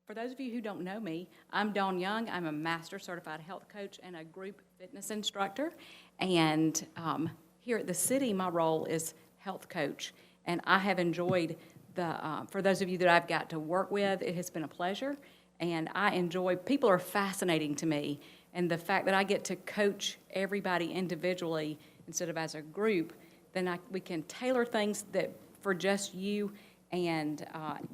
For those of you who don't know me, I'm Dawn Young. I'm a Master Certified Health Coach and a Group Fitness Instructor. And here at the City, my role is Health Coach. And I have enjoyed for those of you that I've got to work with, it has been a pleasure. And I enjoy, people are fascinating to me. And the fact that I get to coach everybody individually instead of as a group, then we can tailor things that for just you. And,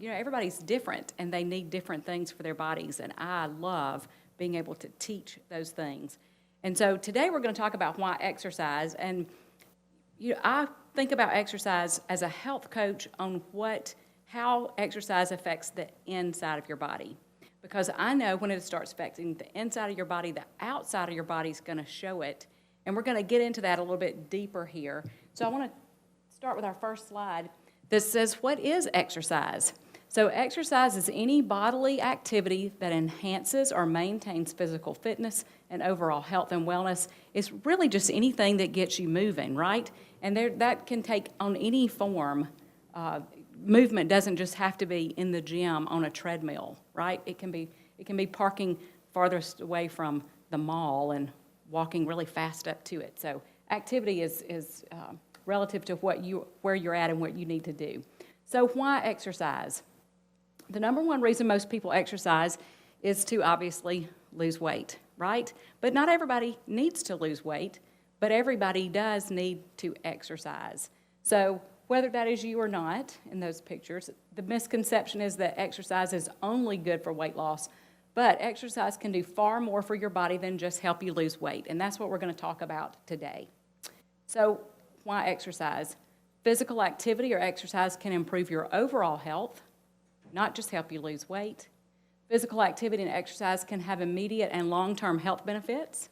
everybody's different, and they need different things for their bodies, and I love being able to teach those things. And so today we're going to talk about why exercise, and I think about exercise as a health coach on how exercise affects the inside of your body. Because I know when it starts affecting the inside of your body, the outside of your body is going to show it, and we're going to get into that a little bit deeper here. So I want to start with our first slide. This says, what is exercise? So exercise is any bodily activity that enhances or maintains physical fitness and overall health and wellness. It's really just anything that gets you moving, right? And that can take on any form. Movement doesn't just have to be in the gym on a treadmill, right? It can be parking farthest away from the mall and walking really fast up to it. So activity is relative to where you're at and what you need to do. So why exercise? The number one reason most people exercise is to obviously lose weight, right? But not everybody needs to lose weight, but everybody does need to exercise. So whether that is you or not in those pictures, the misconception is that exercise is only good for weight loss, but exercise can do far more for your body than just help you lose weight, and that's what we're going to talk about today. So why exercise? Physical activity or exercise can improve your overall health, not just help you lose weight. Physical activity and exercise can have immediate and long-term health benefits.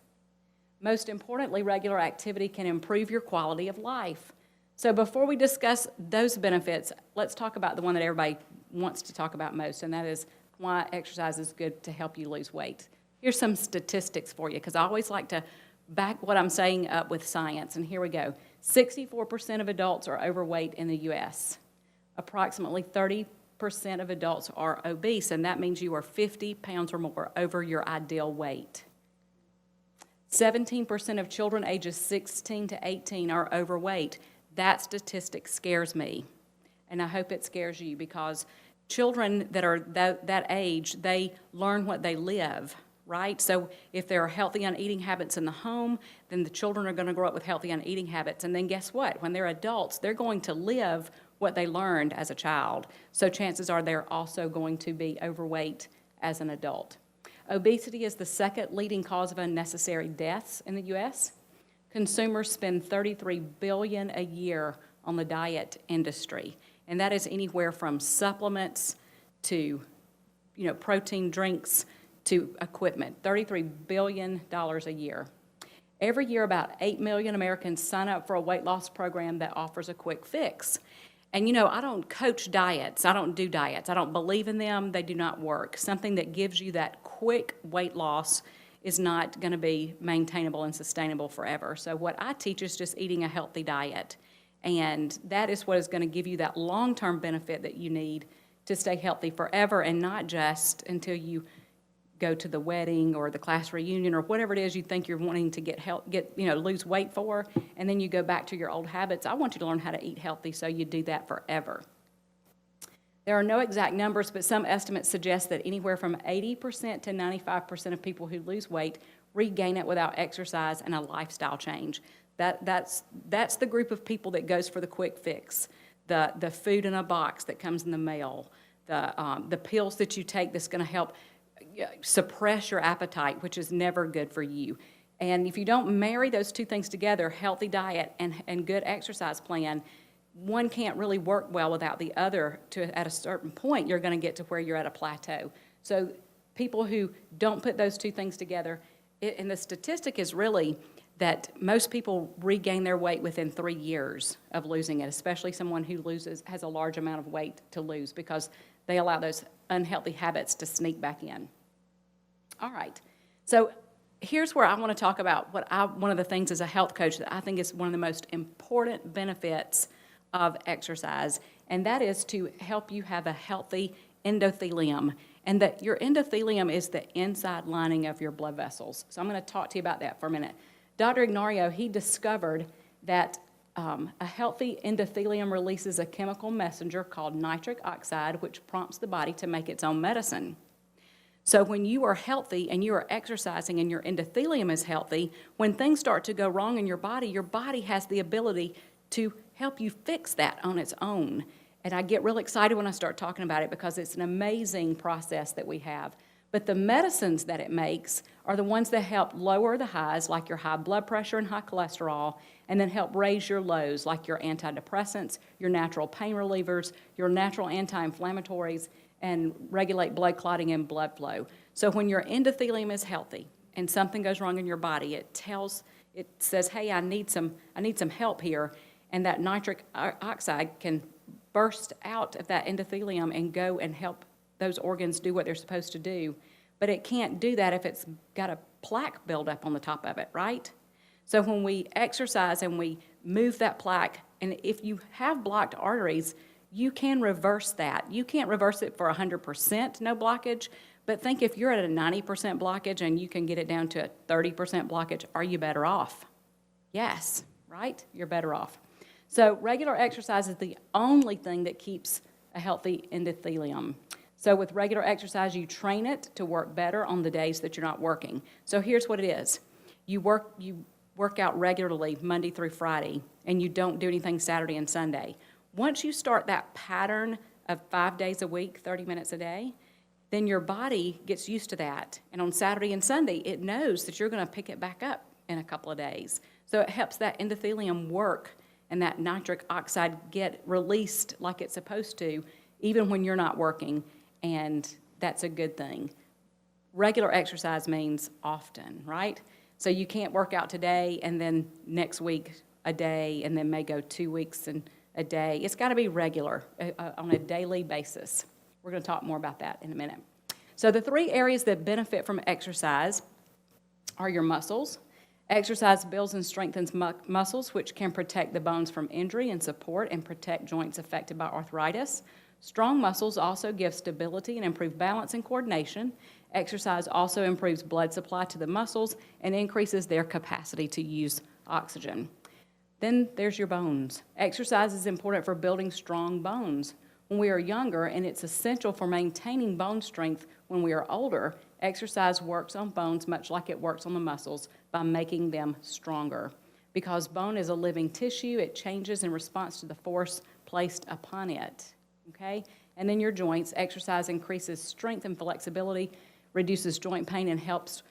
Most importantly, regular activity can improve your quality of life. So before we discuss those benefits, let's talk about the one that everybody wants to talk about most, and that is why exercise is good to help you lose weight. Here's some statistics for you, because I always like to back what I'm saying up with science, and here we go. 64% of adults are overweight in the U.S. Approximately 30% of adults are obese, and that means you are 50 pounds or more over your ideal weight. 17% of children ages 16 to 18 are overweight. That statistic scares me, and I hope it scares you, because children that are that age, they learn what they live, right? So if there are healthy eating habits in the home, then the children are going to grow up with healthy eating habits. And then guess what? When they're adults, they're going to live what they learned as a child. So chances are they're also going to be overweight as an adult. Obesity is the second leading cause of unnecessary deaths in the U.S. Consumers spend $33 billion a year on the diet industry, and that is anywhere from supplements to, protein drinks to equipment. $33 billion a year. Every year, about 8 million Americans sign up for a weight loss program that offers a quick fix. And I don't coach diets. I don't do diets. I don't believe in them. They do not work. Something that gives you that quick weight loss is not going to be maintainable and sustainable forever. So what I teach is just eating a healthy diet. And that is what is going to give you that long-term benefit that you need to stay healthy forever, and not just until you go to the wedding or the class reunion or whatever it is you think you're wanting to lose weight for, and then you go back to your old habits. I want you to learn how to eat healthy so you do that forever. There are no exact numbers, but some estimates suggest that anywhere from 80% to 95% of people who lose weight regain it without exercise and a lifestyle change. That's the group of people that goes for the quick fix, the food in a box that comes in the mail, the pills that you take that's going to help suppress your appetite, which is never good for you. And if you don't marry those two things together, healthy diet and good exercise plan, one can't really work well without the other. At a certain point, you're going to get to where you're at a plateau. So people who don't put those two things together, and the statistic is really that most people regain their weight within 3 years of losing it, especially someone who has a large amount of weight to lose, because they allow those unhealthy habits to sneak back in. All right, so here's where I want to talk about one of the things as a health coach that I think is one of the most important benefits of exercise, and that is to help you have a healthy endothelium. And that your endothelium is the inside lining of your blood vessels. So I'm going to talk to you about that for a minute. Dr. Ignario, he discovered that a healthy endothelium releases a chemical messenger called nitric oxide, which prompts the body to make its own medicine. So when you are healthy and you are exercising and your endothelium is healthy, when things start to go wrong in your body has the ability to help you fix that on its own. And I get real excited when I start talking about it because it's an amazing process that we have. But the medicines that it makes are the ones that help lower the highs, like your high blood pressure and high cholesterol, and then help raise your lows, like your antidepressants, your natural pain relievers, your natural anti-inflammatories, and regulate blood clotting and blood flow. So when your endothelium is healthy and something goes wrong in your body, it says, hey, I need some help here, and that nitric oxide can burst out of that endothelium and go and help those organs do what they're supposed to do. But it can't do that if it's got a plaque buildup on the top of it, right? So when we exercise and we move that plaque, and if you have blocked arteries, you can reverse that. You can't reverse it for 100% no blockage, but think if you're at a 90% blockage and you can get it down to a 30% blockage, are you better off? Yes, right? You're better off. So regular exercise is the only thing that keeps a healthy endothelium. So with regular exercise, you train it to work better on the days that you're not working. So here's what it is. You work out regularly Monday through Friday, and you don't do anything Saturday and Sunday. Once you start that pattern of 5 days a week, 30 minutes a day, then your body gets used to that. And on Saturday and Sunday, it knows that you're going to pick it back up in a couple of days. So it helps that endothelium work and that nitric oxide get released like it's supposed to, even when you're not working, and that's a good thing. Regular exercise means often, right? So you can't work out today and then next week a day and then may go 2 weeks and a day. It's got to be regular on a daily basis. We're going to talk more about that in a minute. So the 3 areas that benefit from exercise are your muscles. Exercise builds and strengthens muscles, which can protect the bones from injury and support and protect joints affected by arthritis. Strong muscles also give stability and improve balance and coordination. Exercise also improves blood supply to the muscles and increases their capacity to use oxygen. Then there's your bones. Exercise is important for building strong bones when we are younger, and it's essential for maintaining bone strength when we are older. Exercise works on bones much like it works on the muscles by making them stronger. Because bone is a living tissue, it changes in response to the force placed upon it. Okay? And then your joints. Exercise increases strength and flexibility, reduces joint pain, and helps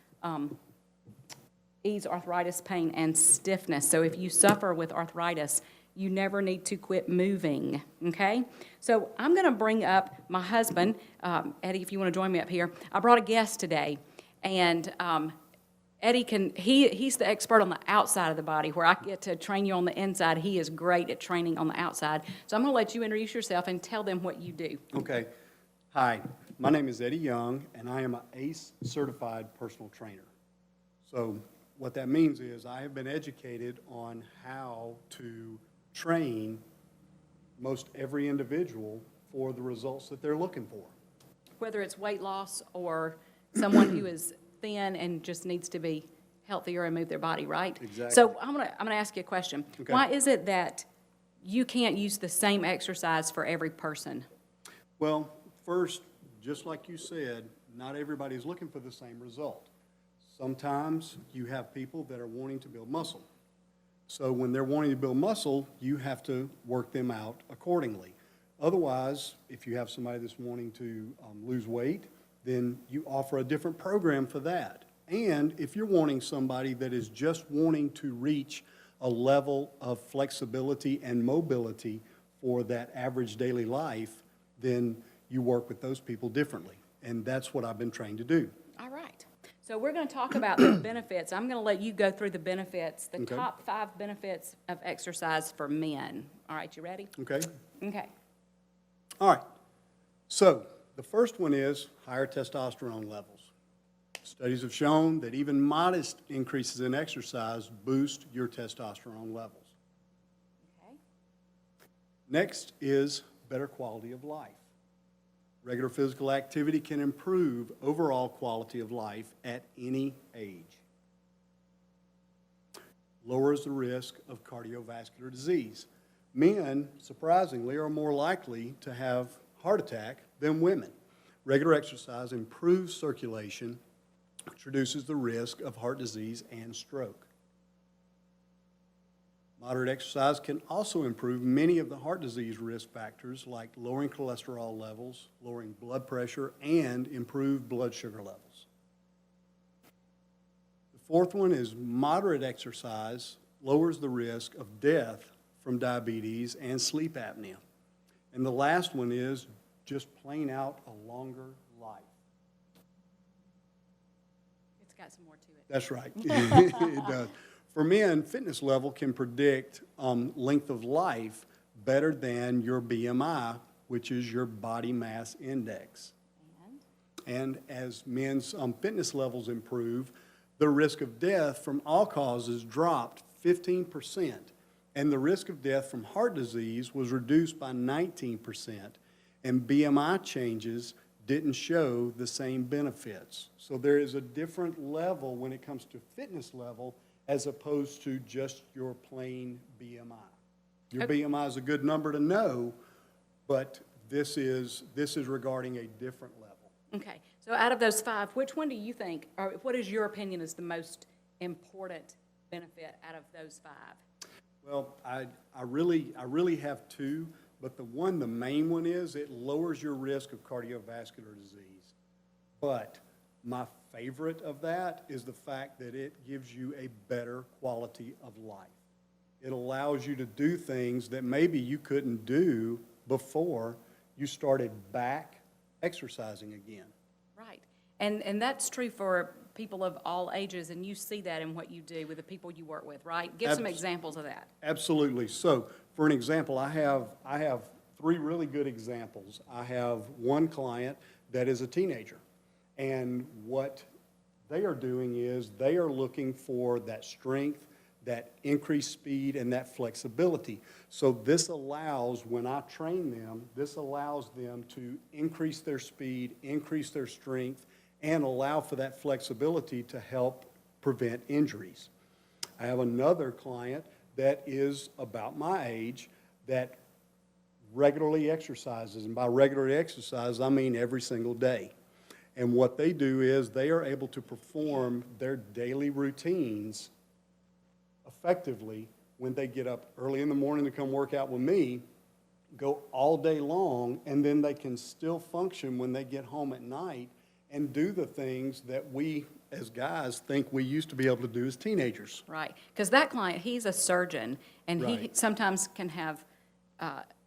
ease arthritis pain and stiffness. So if you suffer with arthritis, you never need to quit moving, okay? So I'm going to bring up my husband. Eddie, if you want to join me up here. I brought a guest today, and Eddie he's the expert on the outside of the body, where I get to train you on the inside. He is great at training on the outside. So I'm going to let you introduce yourself and tell them what you do. Okay. Hi, my name is Eddie Young, and I am an ACE certified personal trainer. So what that means is I have been educated on how to train most every individual for the results that they're looking for. Whether it's weight loss or someone who is thin and just needs to be healthier and move their body, right? Exactly. So I'm gonna ask you a question. Okay. Why is it that you can't use the same exercise for every person? Well, first, just like you said, not everybody's looking for the same result. Sometimes you have people that are wanting to build muscle. So when they're wanting to build muscle, you have to work them out accordingly. Otherwise, if you have somebody that's wanting to lose weight, then you offer a different program for that. And if you're wanting somebody that is just wanting to reach a level of flexibility and mobility for that average daily life, then you work with those people differently. And that's what I've been trained to do. All right. So we're going to talk about the benefits. I'm going to let you go through the benefits, the Okay. top 5 benefits of exercise for men. All right, you ready? Okay? Okay. All right. So the first one is higher testosterone levels. Studies have shown that even modest increases in exercise boost your testosterone levels. Okay. Next is better quality of life. Regular physical activity can improve overall quality of life at any age. Lowers the risk of cardiovascular disease. Men, surprisingly, are more likely to have heart attack than women. Regular exercise improves circulation, which reduces the risk of heart disease and stroke. Moderate exercise can also improve many of the heart disease risk factors like lowering cholesterol levels, lowering blood pressure, and improve blood sugar levels. The fourth one is moderate exercise lowers the risk of death from diabetes and sleep apnea. And the last one is just plain out a longer life. It's got some more to it. That's right. It does. For men, fitness level can predict length of life better than your BMI, which is your body mass index. And as men's fitness levels improve, the risk of death from all causes dropped 15%, and the risk of death from heart disease was reduced by 19%, and BMI changes didn't show the same benefits. So there is a different level when it comes to fitness level as opposed to just your plain BMI. Your Okay. BMI is a good number to know, but this is regarding a different level. Okay, so out of those five, which one do you think, or what is your opinion is the most important benefit out of those five? Well, I really have two, but the main one is it lowers your risk of cardiovascular disease. But my favorite of that is the fact that it gives you a better quality of life. It allows you to do things that maybe you couldn't do before you started back exercising again. Right, and that's true for people of all ages, and you see that in what you do with the people you work with, right? Give some examples of that. Absolutely. So, for an example, I have three really good examples. I have one client that is a teenager, and what they are doing is they are looking for that strength, that increased speed, and that flexibility. So this allows, when I train them, this allows them to increase their speed, increase their strength, and allow for that flexibility to help prevent injuries. I have another client that is about my age that regularly exercises, and by regularly exercise, I mean every single day. And what they do is they are able to perform their daily routines effectively when they get up early in the morning to come work out with me, go all day long, and then they can still function when they get home at night and do the things that we as guys think we used to be able to do as teenagers. Right, because that client, he's a surgeon, and he Right. sometimes can have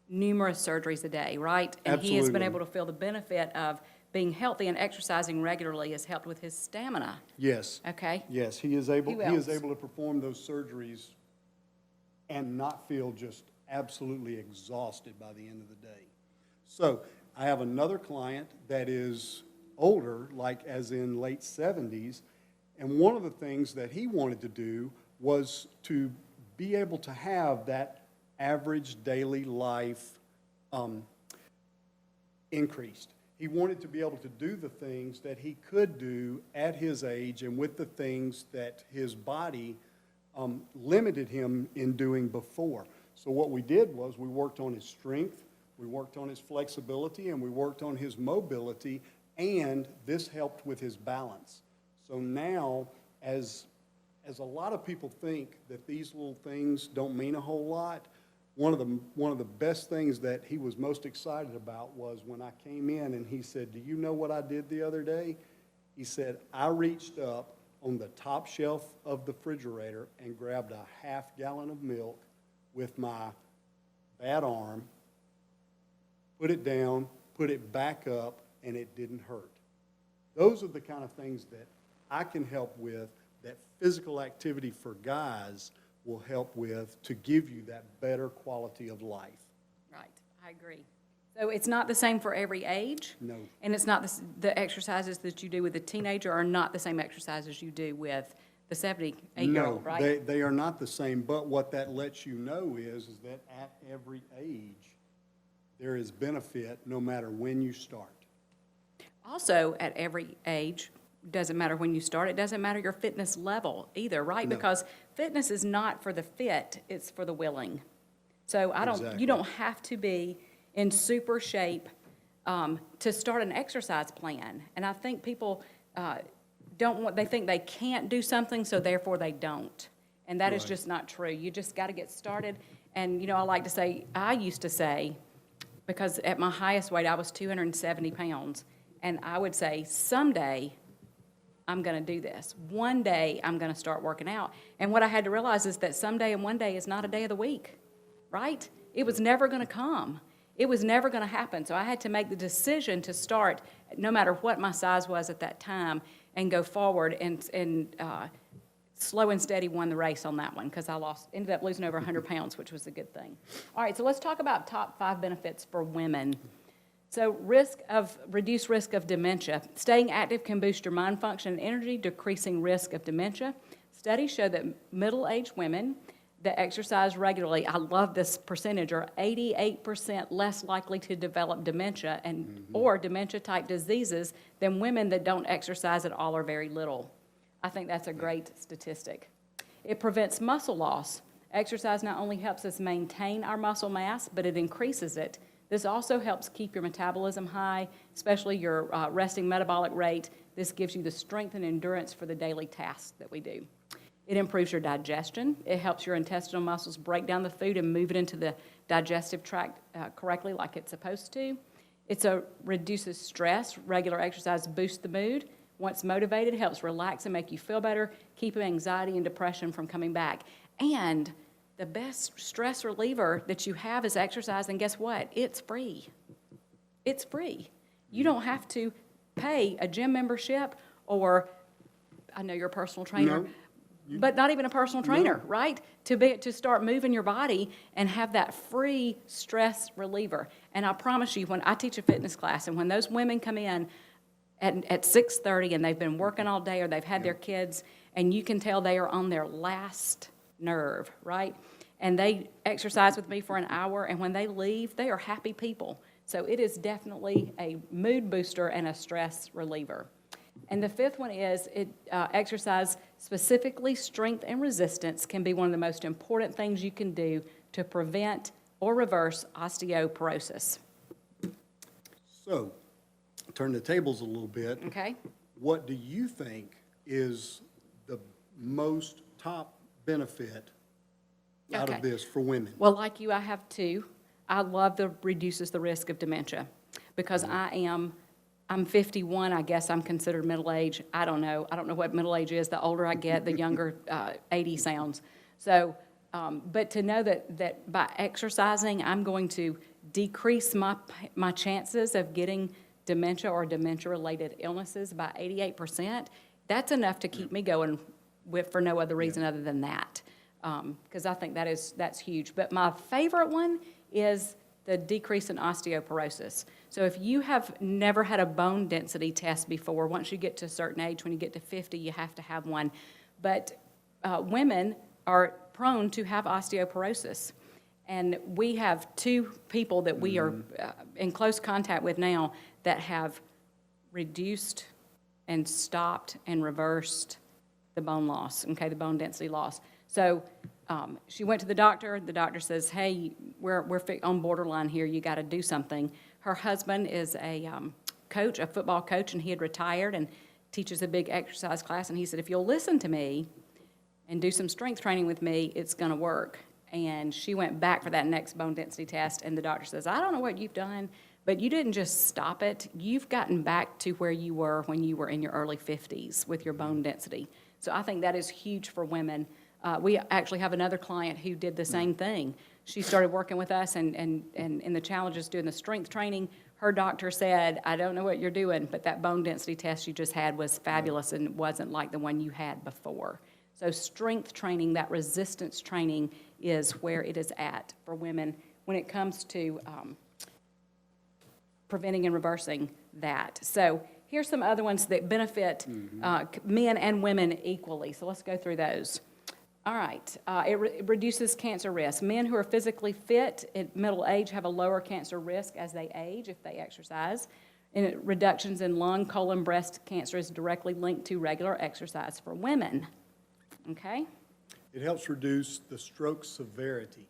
numerous surgeries a day, right? And he has been Absolutely. able to feel the benefit of being healthy and exercising regularly has helped with his stamina, Yes. okay? Yes, he is able Who else? to perform those surgeries and not feel just absolutely exhausted by the end of the day. So I have another client that is older, like as in late 70s, and one of the things that he wanted to do was to be able to have that average daily life increased. He wanted to be able to do the things that he could do at his age and with the things that his body limited him in doing before. So what we did was we worked on his strength, we worked on his flexibility, and we worked on his mobility, and this helped with his balance. So now, as a lot of people think that these little things don't mean a whole lot, one of the best things that he was most excited about was when I came in and he said, "Do you know what I did the other day?" He said, "I reached up on the top shelf of the refrigerator and grabbed a half gallon of milk with my bad arm, put it down, put it back up, and it didn't hurt." Those are the kind of things that I can help with, that physical activity for guys will help with to give you that better quality of life. Right, I agree. So it's not the same for every age? No. And it's not the exercises that you do with a teenager are not the same exercises you do with the 78-year-old, right? No, they are not the same, but what that lets you know is that at every age, there is benefit no matter when you start. also at every age. Doesn't matter when you start. It doesn't matter your fitness level either, right? No. Because fitness is not for the fit, it's for the willing. So Exactly. you don't have to be in super shape to start an exercise plan. And I think people they think they can't do something, so therefore they don't. And that is Right. just not true. You just got to get started. And, I used to say, because at my highest weight, I was 270 pounds, and I would say, someday, I'm going to do this. One day, I'm going to start working out. And what I had to realize is that someday and one day is not a day of the week, right? It was never going to come. It was never going to happen. So I had to make the decision to start, no matter what my size was at that time, and go forward, and slow and steady won the race on that one, because ended up losing over 100 pounds, which was a good thing. All right, so let's talk about top 5 benefits for women. So reduced risk of dementia. Staying active can boost your mind function and energy, decreasing risk of dementia. Studies show that middle-aged women that exercise regularly, I love this percentage, are 88% less likely to develop dementia or dementia-type diseases than women that don't exercise at all or very little. I think that's a great statistic. It prevents muscle loss. Exercise not only helps us maintain our muscle mass, but it increases it. This also helps keep your metabolism high, especially your resting metabolic rate. This gives you the strength and endurance for the daily tasks that we do. It improves your digestion. It helps your intestinal muscles break down the food and move it into the digestive tract correctly like it's supposed to. It reduces stress. Regular exercise boosts the mood. Once motivated, it helps relax and make you feel better, keep anxiety and depression from coming back. And the best stress reliever that you have is exercise, and guess what? It's free. It's free. You don't have to pay a gym membership or, I know you're a personal trainer, but not even a personal trainer, right? To start moving your body and have that free stress reliever. And I promise you, when I teach a fitness class, and when those women come in at 6:30 and they've been working all day or they've had their kids, and you can tell they are on their last nerve, right? And they exercise with me for an hour, and when they leave, they are happy people. So it is definitely a mood booster and a stress reliever. And the 5th one is exercise, specifically strength and resistance, can be one of the most important things you can do to prevent or reverse osteoporosis. So, turn the tables a little bit. Okay? What do you think is the most top benefit out Okay. of this for women? Well, like you, I have 2. I love the reduces the risk of dementia because I'm 51. I guess I'm considered middle age. I don't know. I don't know what middle age is. The older I get, the younger 80 sounds. So, but to know that by exercising, I'm going to decrease my chances of getting dementia or dementia-related illnesses by 88%, that's enough to keep me going for no other reason other than that. Because I think that's huge. But my favorite one is the decrease in osteoporosis. So if you have never had a bone density test before, once you get to a certain age, when you get to 50, you have to have one. But women are prone to have osteoporosis. And we have 2 people that we are in close contact with now that have reduced and stopped and reversed the bone loss, okay, the bone density loss. So she went to the doctor. The doctor says, hey, we're on borderline here. You got to do something. Her husband is a coach, a football coach, and he had retired and teaches a big exercise class. And he said, if you'll listen to me and do some strength training with me, it's going to work. And she went back for that next bone density test, and the doctor says, I don't know what you've done, but you didn't just stop it. You've gotten back to where you were when you were in your early 50s with your bone density. So I think that is huge for women. We actually have another client who did the same thing. She started working with us, and in the challenges doing the strength training, her doctor said, I don't know what you're doing, but that bone density test you just had was fabulous and wasn't like the one you had before. So strength training, that resistance training, is where it is at for women when it comes to preventing and reversing that. So here's some other ones that benefit men and women equally. So let's go through those. All right, it reduces cancer risk. Men who are physically fit at middle age have a lower cancer risk as they age if they exercise. And reductions in lung, colon, breast cancer is directly linked to regular exercise for women. Okay? It helps reduce the stroke severity.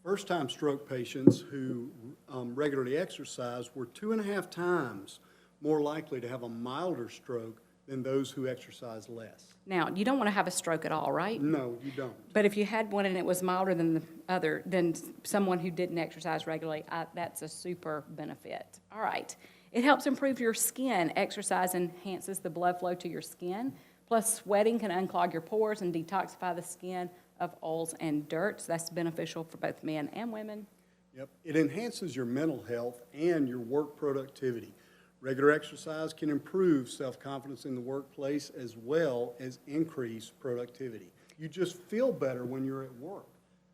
First-time stroke patients who regularly exercise were 2.5 times more likely to have a milder stroke than those who exercise less. Now, you don't want to have a stroke at all, right? No, you don't. But if you had one and it was milder than someone who didn't exercise regularly, that's a super benefit. All right. It helps improve your skin. Exercise enhances the blood flow to your skin. Plus, sweating can unclog your pores and detoxify the skin of oils and dirt. So that's beneficial for both men and women. Yep. It enhances your mental health and your work productivity. Regular exercise can improve self-confidence in the workplace as well as increase productivity. You just feel better when you're at work.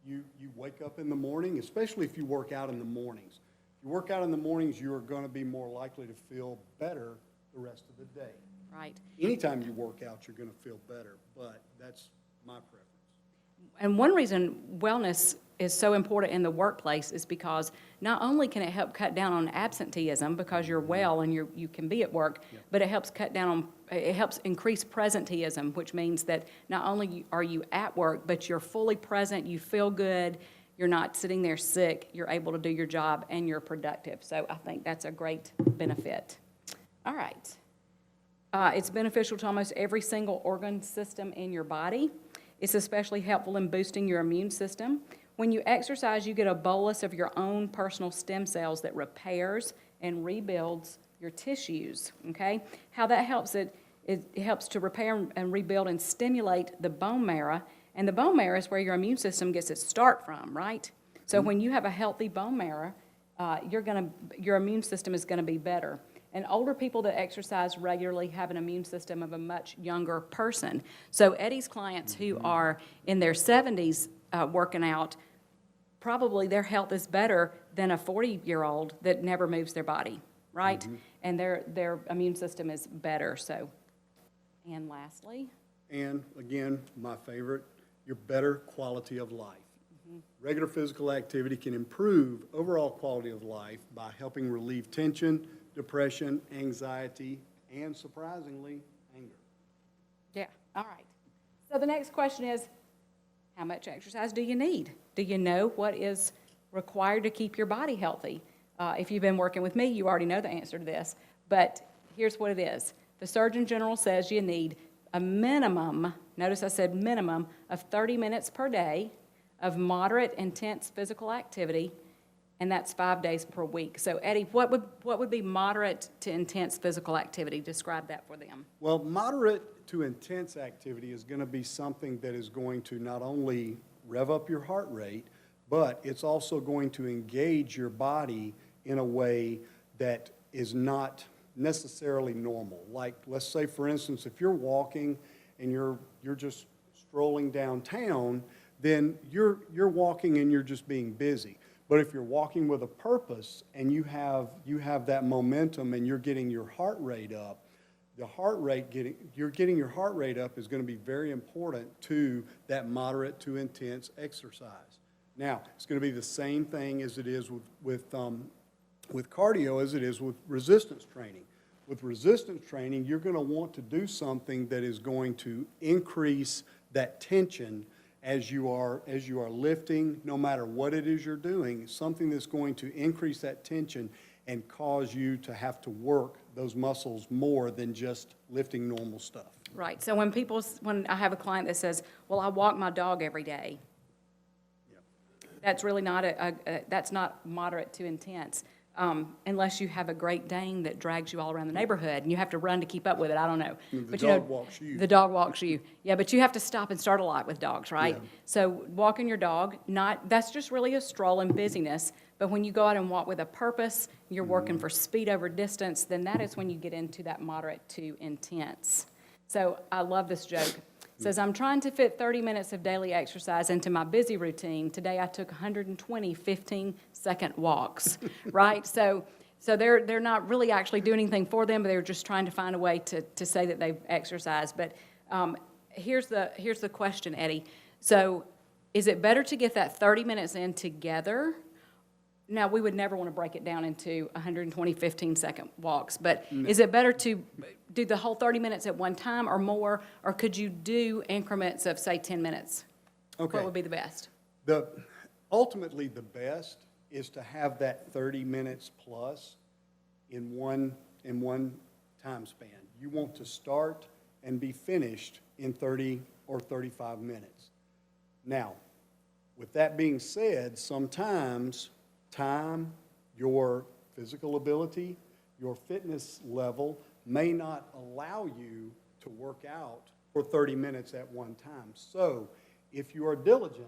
You wake up in the morning, especially if you work out in the mornings. If you work out in the mornings, you are going to be more likely to feel better the rest of the day. Right. Anytime you work out, you're going to feel better, but that's my preference. And one reason wellness is so important in the workplace is because not only can it help cut down on absenteeism because you're well and you can be at work, but it helps it helps increase presenteeism, which means that not only are you at work, but you're fully present, you feel good, you're not sitting there sick, you're able to do your job, and you're productive. So I think that's a great benefit. All right. It's beneficial to almost every single organ system in your body. It's especially helpful in boosting your immune system. When you exercise, you get a bolus of your own personal stem cells that repairs and rebuilds your tissues, okay? How that helps, it helps to repair and rebuild and stimulate the bone marrow, and the bone marrow is where your immune system gets its start from, right? So when you have a healthy bone marrow, your immune system is gonna be better. And older people that exercise regularly have an immune system of a much younger person. So Eddie's clients who are in their 70s working out, probably their health is better than a 40-year-old that never moves their body, right? And their immune system is better. So, and lastly? And again, my favorite, your better quality of life. Regular physical activity can improve overall quality of life by helping relieve tension, depression, anxiety, and surprisingly, anger. Yeah, all right. So the next question is, how much exercise do you need? Do you know what is required to keep your body healthy? If you've been working with me, you already know the answer to this, but here's what it is. The Surgeon General says you need a minimum, notice I said minimum, of 30 minutes per day of moderate, intense physical activity, and that's 5 days per week. So Eddie, what would be moderate to intense physical activity? Describe that for them. Well, moderate to intense activity is going to be something that is going to not only rev up your heart rate, but it's also going to engage your body in a way that is not necessarily normal. Like, let's say, for instance, if you're walking and you're just strolling downtown, then you're walking and you're just being busy. But if you're walking with a purpose and you have that momentum and you're getting your heart rate up, getting your heart rate up is going to be very important to that moderate to intense exercise. Now, it's going to be the same thing as it is with cardio as it is with resistance training. With resistance training, you're going to want to do something that is going to increase that tension as you are lifting, no matter what it is you're doing, something that's going to increase that tension and cause you to have to work those muscles more than just lifting normal stuff. Right. So when I have a client that says, well, I walk my dog every day, that's really not that's not moderate to intense. Unless you have a Great Dane that drags you all around the neighborhood and you have to run to keep up with it. I don't know. The dog walks you. The dog walks you. Yeah, but you have to stop and start a lot with dogs, right? Yeah. So walking your dog, that's just really a stroll and busyness. But when you go out and walk with a purpose, you're working for speed over distance, then that is when you get into that moderate to intense. So I love this joke. It says, I'm trying to fit 30 minutes of daily exercise into my busy routine. Today I took 120 15-second walks, right? So they're not really actually doing anything for them, but they're just trying to find a way to say that they've exercised. But here's the question, Eddie. So is it better to get that 30 minutes in together, Now, we would never want to break it down into 120 15-second walks, but is it better to do the whole 30 minutes at one time or more, or could you do increments of, say, 10 minutes? Okay. What would be the best? Ultimately, the best is to have that 30 minutes plus in one time span. You want to start and be finished in 30 or 35 minutes. Now, with that being said, sometimes time, your physical ability, your fitness level may not allow you to work out for 30 minutes at one time. So if you are diligent,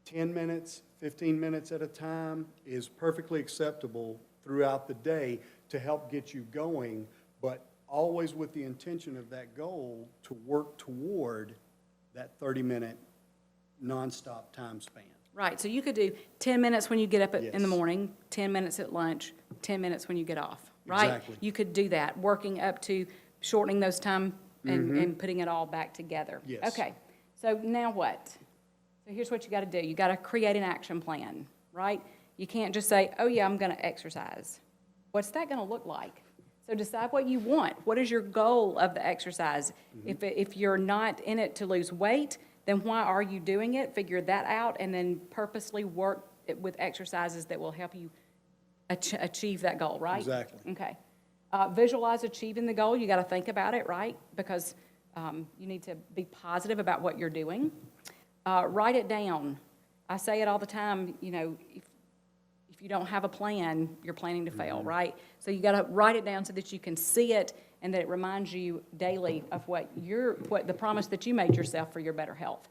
10 minutes, 15 minutes at a time is perfectly acceptable throughout the day to help get you going, but always with the intention of that goal to work toward that 30-minute nonstop time span. Right, so you could do 10 minutes when you get up in Yes. the morning, 10 minutes at lunch, 10 minutes when you get off, right? Exactly. You could do that, working up to shortening those time and putting it all back together. Yes. Okay, so now what? So here's what you got to do. You got to create an action plan, right? You can't just say, oh yeah, I'm going to exercise. What's that going to look like? So decide what you want. What is your goal of the exercise? If you're not in it to lose weight, then why are you doing it? Figure that out and then purposely work with exercises that will help you achieve that goal, right? Exactly. Okay. Visualize achieving the goal. You got to think about it, right? Because you need to be positive about what you're doing. Write it down. I say it all the time, you know, if you don't have a plan, you're planning to fail, right? So you got to write it down so that you can see it and that it reminds you daily of what the promise that you made yourself for your better health.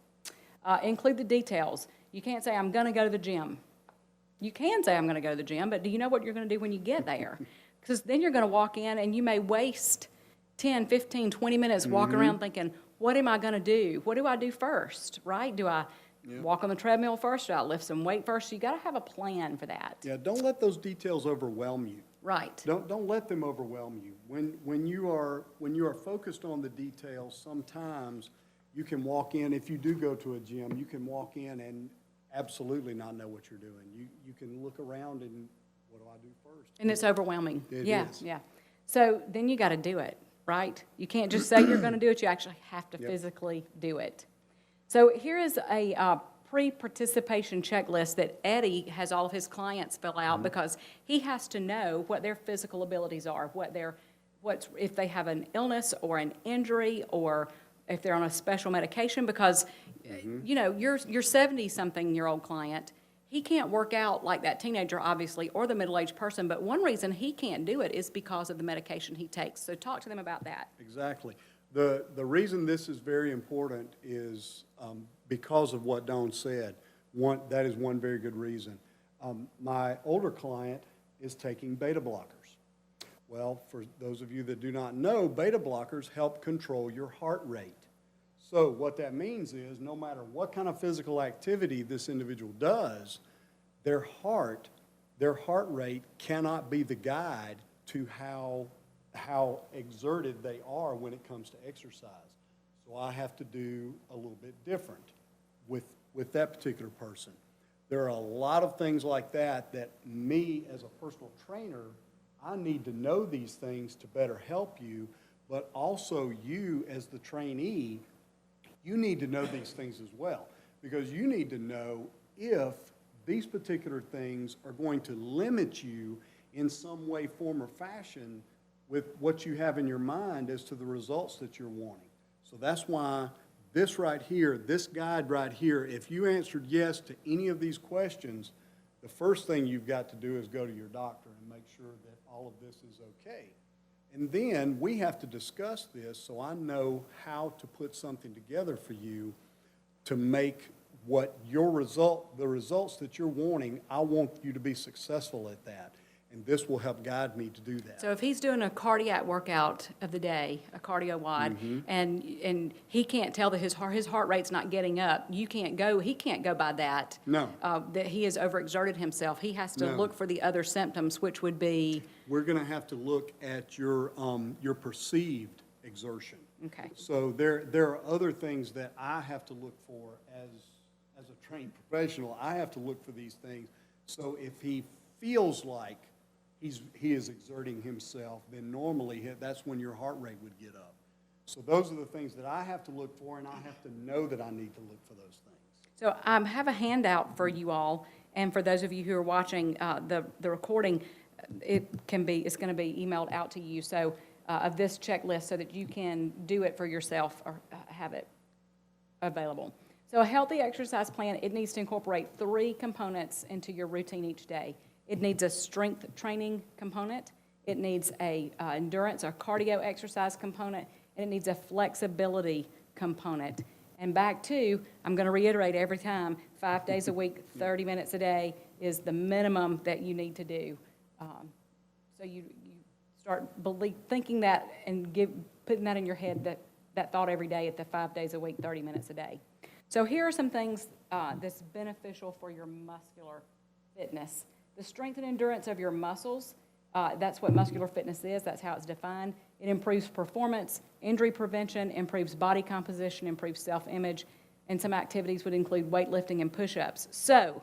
Include the details. You can't say, I'm going to go to the gym. You can say, I'm going to go to the gym, but do you know what you're going to do when you get there? Because then you're going to walk in and you may waste 10, 15, 20 minutes walking around thinking, what am I going to do? What do I do first, right? Do I walk on the treadmill first? Do I lift some weight first? So you got to have a plan for that. Yeah, don't let those details overwhelm you. Right. Don't let them overwhelm you. When you are focused on the details, sometimes you can walk in, if you do go to a gym, you can walk in and absolutely not know what you're doing. You can look around and, what do I do first? And it's overwhelming. It Yeah, is. yeah. So then you got to do it, right? You can't just say you're going to do it. You actually have to Yep. physically do it. So here is a pre-participation checklist that Eddie has all of his clients fill out because he has to know what their physical abilities are, if they have an illness or an injury or if they're on a special medication because, you know, your 70-something-year-old client, he can't work out like that teenager, obviously, or the middle-aged person, but one reason he can't do it is because of the medication he takes. So talk to them about that. Exactly. The reason this is very important is because of what Dawn said. That is one very good reason. My older client is taking beta blockers. Well, for those of you that do not know, beta blockers help control your heart rate. So what that means is no matter what kind of physical activity this individual does, their heart rate cannot be the guide to how exerted they are when it comes to exercise. So I have to do a little bit different with that particular person. There are a lot of things like that me as a personal trainer, I need to know these things to better help you, but also you as the trainee, you need to know these things as well, because you need to know if these particular things are going to limit you in some way, form, or fashion with what you have in your mind as to the results that you're wanting. So that's why this right here, this guide right here, if you answered yes to any of these questions, the first thing you've got to do is go to your doctor and make sure that all of this is okay. And then we have to discuss this so I know how to put something together for you to make what the results that you're wanting, I want you to be successful at that. And this will help guide me to do that. So if he's doing a cardiac workout of the day, a cardio wide, and he can't tell that his heart rate's not getting up, he can't go by that. No. That he has overexerted himself. He has to No. look for the other symptoms, which would be, We're going to have to look at your perceived exertion. okay. So there are other things that I have to look for as a trained professional. I have to look for these things So if he feels like he is exerting himself, then normally that's when your heart rate would get up. So those are the things that I have to look for, and I have to know that I need to look for those things. So I have a handout for you all, and for those of you who are watching the recording, it's going to be emailed out to you, so of this checklist so that you can do it for yourself or have it available. So a healthy exercise plan, it needs to incorporate 3 components into your routine each day. It needs a strength training component, it needs a endurance or cardio exercise component, and it needs a flexibility component. And back to, I'm going to reiterate every time, 5 days a week, 30 minutes a day is the minimum that you need to do. So you start thinking that and putting that in your head, that thought every day at the 5 days a week, 30 minutes a day. So here are some things that's beneficial for your muscular fitness. The strength and endurance of your muscles, that's what muscular fitness is. That's how it's defined. It improves performance, injury prevention, improves body composition, improves self-image, and some activities would include weightlifting and push-ups. So,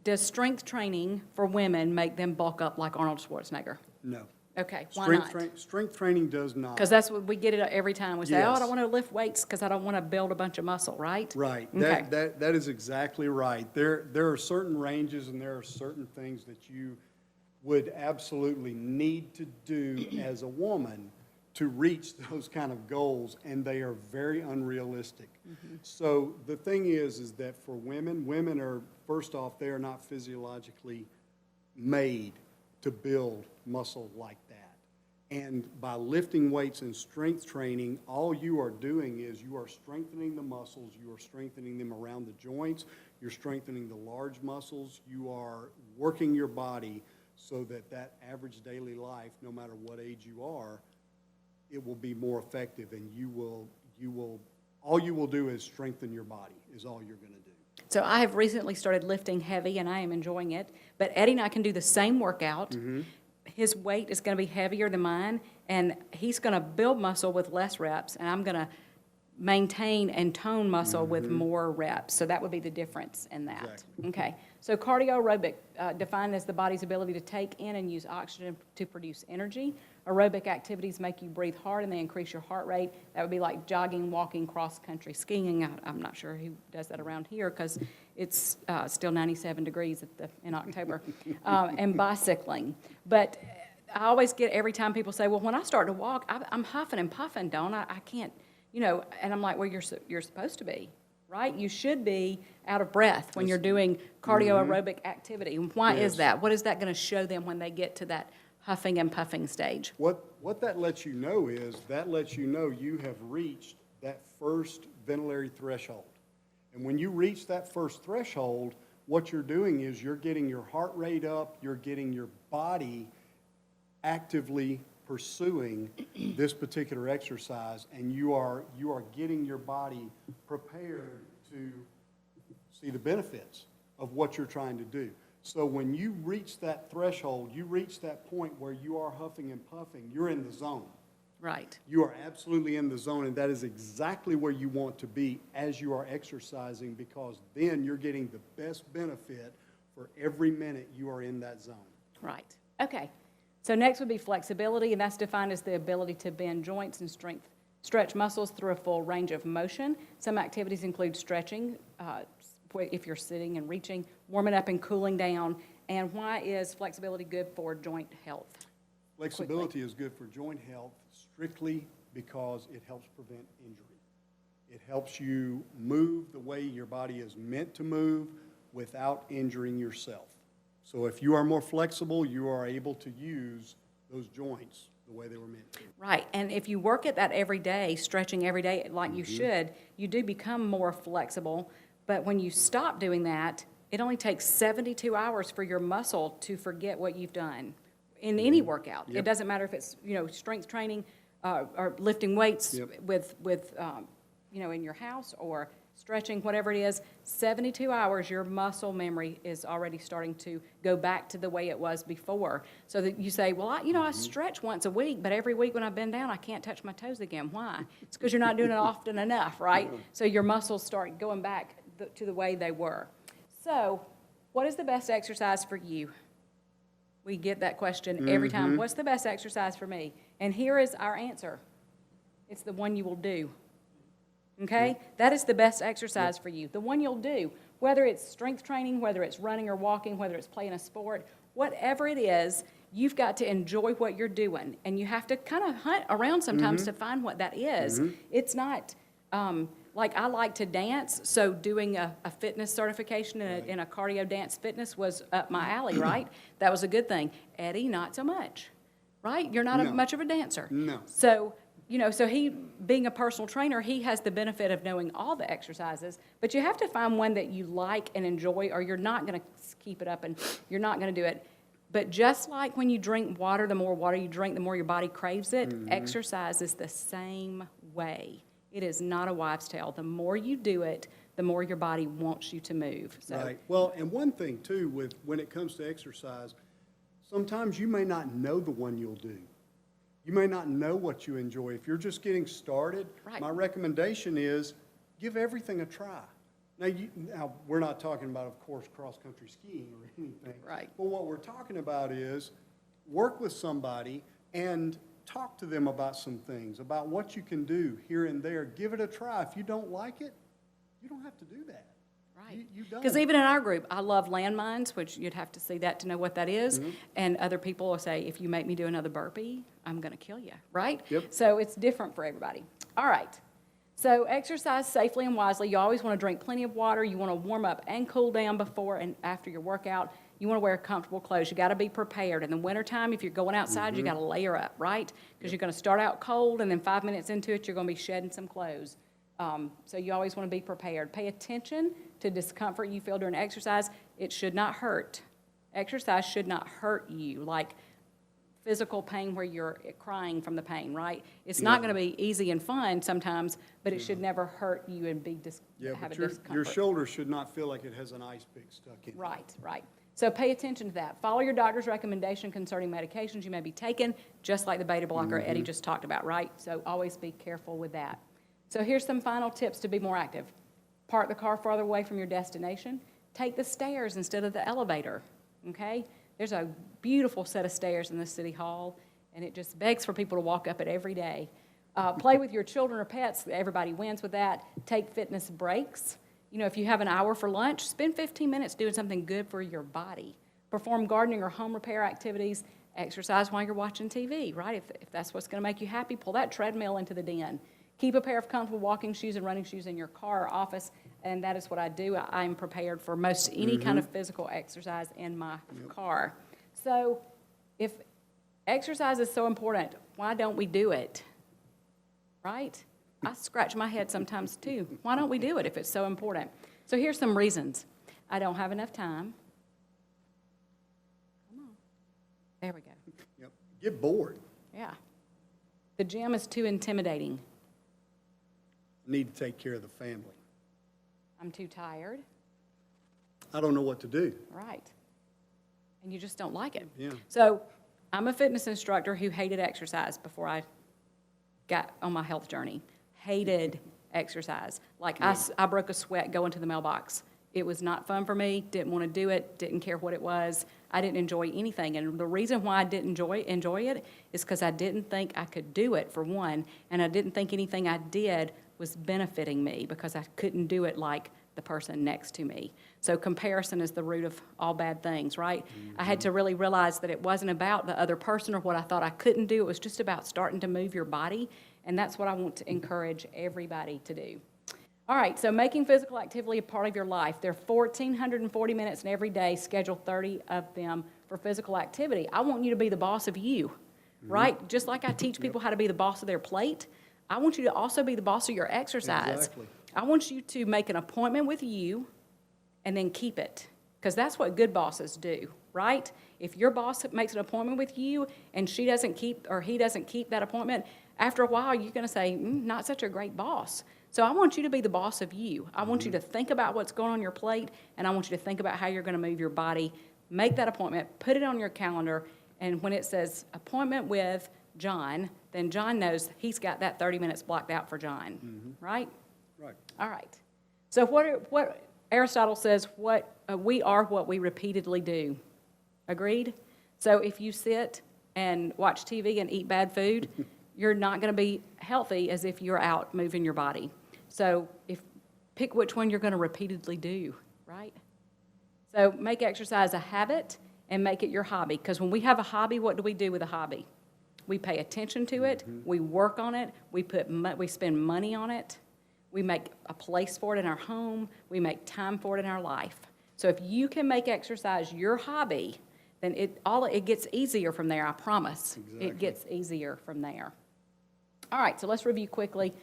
does strength training for women make them bulk up like Arnold Schwarzenegger? No. Okay, why not? Strength training does not. Because that's what we get it every time. We say, Yes. oh, I don't want to lift weights because I don't want to build a bunch of muscle, right? Right. Okay. That is exactly right. There are certain ranges and there are certain things that you would absolutely need to do as a woman to reach those kind of goals, and they are very unrealistic. So the thing is that for women are, first off, they are not physiologically made to build muscle like that. And by lifting weights and strength training, all you are doing is you are strengthening the muscles, you are strengthening them around the joints, you're strengthening the large muscles, you are working your body so that average daily life, no matter what age you are, it will be more effective, and all you will do is strengthen your body, is all you're going to do. So I have recently started lifting heavy, and I am enjoying it. But Eddie and I can do the same workout. His weight is going to be heavier than mine, and he's going to build muscle with less reps, and I'm going to maintain and tone muscle with more reps. So that would be the difference in that. Exactly. Okay. So cardio aerobic, defined as the body's ability to take in and use oxygen to produce energy. Aerobic activities make you breathe hard and they increase your heart rate. That would be like jogging, walking, cross-country skiing. I'm not sure who does that around here because it's still 97 degrees in October. And bicycling. But I always get, every time people say, well, when I start to walk, I'm huffing and puffing, don't I? I can't, and I'm like, well, you're supposed to be, right? You should be out of breath when you're doing cardio aerobic activity. And why is that? What is that going to show them when they get to that huffing and puffing stage? What that lets you know is, that lets you know you have reached that first ventilatory threshold. And when you reach that first threshold, what you're doing is you're getting your heart rate up, you're getting your body actively pursuing this particular exercise, and you are getting your body prepared to see the benefits of what you're trying to do. So when you reach that threshold, you reach that point where you are huffing and puffing, you're in the zone. Right. You are absolutely in the zone, and that is exactly where you want to be as you are exercising, because then you're getting the best benefit for every minute you are in that zone. Right. Okay. So next would be flexibility, and that's defined as the ability to bend joints and stretch muscles through a full range of motion. Some activities include stretching, if you're sitting and reaching, warming up and cooling down. And why is flexibility good for joint health? Flexibility is good for joint health strictly because it helps prevent injury. It helps you move the way your body is meant to move without injuring yourself. So if you are more flexible, you are able to use those joints the way they were meant to. Right, and if you work at that every day, stretching every day like you should, you do become more flexible. But when you stop doing that, it only takes 72 hours for your muscle to forget what you've done in any workout. Yep. It doesn't matter if it's, strength training or lifting weights with in your house or stretching, whatever it is, 72 hours, your muscle memory is already starting to go back to the way it was before. So that you say, well, I stretch once a week, but every week when I bend down, I can't touch my toes again. Why? It's because you're not doing it often enough, right? So your muscles start going back to the way they were. So What is the best exercise for you? We get that question every time. What's the best exercise for me? And here is our answer. It's the one you will do. Okay? That is the best exercise for you. The one you'll do. Whether it's strength training, whether it's running or walking, whether it's playing a sport, whatever it is, you've got to enjoy what you're doing. And you have to kind of hunt around sometimes to find what that is. It's not, like I like to dance, so doing a fitness certification in a cardio dance fitness was up my alley, right? That was a good thing. Eddie, not so much, right? You're not much of a dancer. No. So, you know, so he, being a personal trainer, he has the benefit of knowing all the exercises, but you have to find one that you like and enjoy, or you're not going to keep it up and you're not going to do it. But just like when you drink water, the more water you drink, the more your body craves it, exercise is the same way. It is not a wives' tale. The more you do it, the more your body wants you to move. So, Right. Well, and one thing too, when it comes to exercise, sometimes you may not know the one you'll do. You may not know what you enjoy. If you're just getting started, Right. my recommendation is give everything a try. Now, we're not talking about, of course, cross-country skiing or anything. Right. But what we're talking about is work with somebody and talk to them about some things, about what you can do here and there. Give it a try. If you don't like it, you don't have to do that. right. You don't. Because even in our group, I love landmines, which you'd have to see that to know what that is. And other people will say, if you make me do another burpee, I'm going to kill you, right? Yep. So it's different for everybody. All right. So exercise safely and wisely. You always want to drink plenty of water. You want to warm up and cool down before and after your workout. You want to wear comfortable clothes. You got to be prepared. In the wintertime, if you're going outside, you got to layer up, right? Because you're going to start out cold, and then 5 minutes into it, you're going to be shedding some clothes. So you always want to be prepared. Pay attention to discomfort you feel during exercise. It should not hurt. Exercise should not hurt you, like physical pain where you're crying from the pain, right? It's not going to be easy and fun sometimes, but it should never hurt you and have a But your discomfort. shoulder should not feel like it has an ice pick stuck in it. Right, right. So pay attention to that. Follow your doctor's recommendation concerning medications you may be taking, just like the beta blocker Eddie just talked about, right? So always be careful with that. So here's some final tips to be more active. Park the car farther away from your destination. Take the stairs instead of the elevator, okay? There's a beautiful set of stairs in the City Hall, and it just begs for people to walk up it every day. Play with your children or pets. Everybody wins with that. Take fitness breaks. You know, if you have an hour for lunch, spend 15 minutes doing something good for your body. Perform gardening or home repair activities. Exercise while you're watching TV, right? If that's what's going to make you happy, pull that treadmill into the den. Keep a pair of comfortable walking shoes and running shoes in your car or office, and that is what I do. I'm prepared for most any kind of physical exercise in my car. So if exercise is so important, why don't we do it? Right? I scratch my head sometimes too. Why don't we do it if it's so important? So here's some reasons. I don't have enough time. Come on. There we go. Yep. Get bored. Yeah. The gym is too intimidating. Need to take care of the family. I'm too tired. I don't know what to do. Right. And you just don't like it. Yeah. So I'm a fitness instructor who hated exercise before I got on my health journey. Hated exercise. Like I broke a sweat going to the mailbox. It was not fun for me, didn't want to do it, didn't care what it was. I didn't enjoy anything. And the reason why I didn't enjoy it is because I didn't think I could do it, for one, and I didn't think anything I did was benefiting me because I couldn't do it like the person next to me. So comparison is the root of all bad things, right? I had to really realize that it wasn't about the other person or what I thought I couldn't do. It was just about starting to move your body, and that's what I want to encourage everybody to do. All right, so making physical activity a part of your life. There are 1,440 minutes in every day. Schedule 30 of them for physical activity. I want you to be the boss of you, right? Just like I teach people how to be the boss of their plate, I want you to also be the boss of your exercise. Exactly. I want you to make an appointment with you and then keep it, because that's what good bosses do, right? If your boss makes an appointment with you and she doesn't keep, or he doesn't keep that appointment, after a while you're going to say, not such a great boss. So I want you to be the boss of you. I want you to think about what's going on your plate, and I want you to think about how you're going to move your body. Make that appointment, put it on your calendar, and when it says appointment with John, then John knows he's got that 30 minutes blocked out for John, right? Right. All right. So what Aristotle says we are what we repeatedly do. Agreed? So if you sit and watch TV and eat bad food, you're not going to be healthy as if you're out moving your body. So pick which one you're going to repeatedly do, right? So make exercise a habit and make it your hobby. Because when we have a hobby, what do we do with a hobby? We pay attention to it, we work on it, we spend money on it, we make a place for it in our home, we make time for it in our life. So if you can make exercise your hobby, then it gets easier from there, I promise. Exactly. It gets easier from there. All right, so let's review quickly.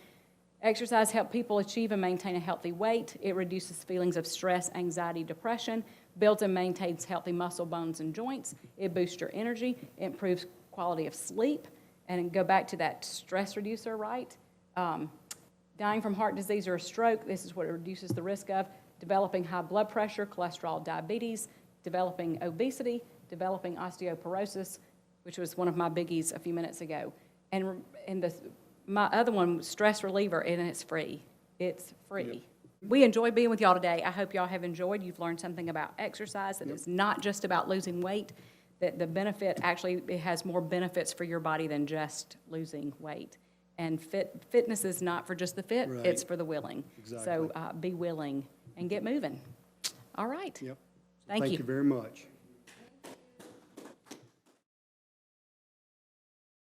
Exercise helps people achieve and maintain a healthy weight. It reduces feelings of stress, anxiety, depression, builds and maintains healthy muscle, bones, and joints. It boosts your energy, it improves quality of sleep, and go back to that stress reducer, right? Dying from heart disease or a stroke, this is what it reduces the risk of. Developing high blood pressure, cholesterol, diabetes, developing obesity, developing osteoporosis, which was one of my biggies a few minutes ago. And my other one, stress reliever, and it's free. It's free. Yep. We enjoy being with y'all today. I hope y'all have enjoyed. You've learned something about exercise, that it's not just about losing weight, that the benefit, actually, it has more benefits for your body than just losing weight. And fitness is not for just the fit, Right. It's for the willing. Exactly. So be willing and get moving. All right. Yep. Thank you. Thank you very much.